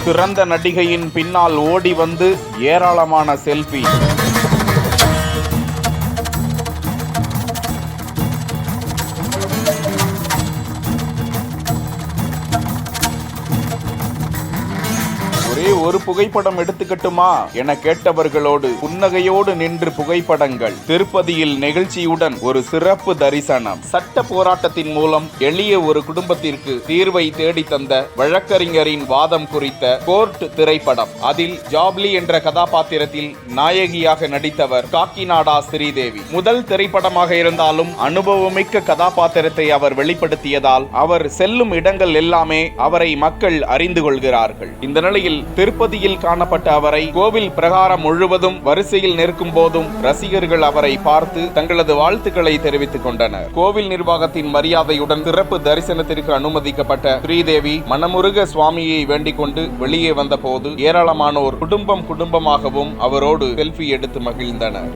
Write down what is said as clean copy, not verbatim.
சிறந்த நடிகையின் பின்னால் ஓடி வந்து ஏராளமான செல்ஃபி. ஒரே ஒரு புகைப்படம் எடுத்துக்கட்டுமா என கேட்டவர்களோடு புன்னகையோடு நின்று புகைப்படங்கள். திருப்பதியில் நிகழ்ச்சியுடன் ஒரு சிறப்பு தரிசனம். சட்ட போராட்டத்தின் மூலம் எளிய ஒரு குடும்பத்திற்கு தீர்வை தேடி தந்த வழக்கறிஞரின் வாதம் குறித்த கோர்ட் திரைப்படம். அதில் ஜாப்லி என்ற கதாபாத்திரத்தில் நாயகியாக நடித்தவர் காக்கிநாடா ஸ்ரீதேவி. முதல் திரைப்படமாக இருந்தாலும் அனுபவமிக்க கதாபாத்திரத்தை அவர் வெளிப்படுத்தியதால் அவர் செல்லும் இடங்கள் எல்லாமே அவரை மக்கள் அறிந்து கொள்கிறார்கள். இந்த நிலையில் திருப்பதியில் காணப்பட்ட அவரை கோவில் பிரகாரம் முழுவதும் வரிசையில் நிற்கும் போதும் ரசிகர்கள் அவரை பார்த்து தங்களது வாழ்த்துக்களை தெரிவித்துக் கொண்டனர். கோவில் நிர்வாகத்தின் மரியாதையுடன் சிறப்பு தரிசனத்திற்கு அனுமதிக்கப்பட்ட ஸ்ரீதேவி மனமுருக சுவாமியை வேண்டிக் கொண்டு வெளியே வந்த போது ஏராளமானோர் குடும்பமாகவும் அவரோடு செல்ஃபி எடுத்து மகிழ்ந்தனர்.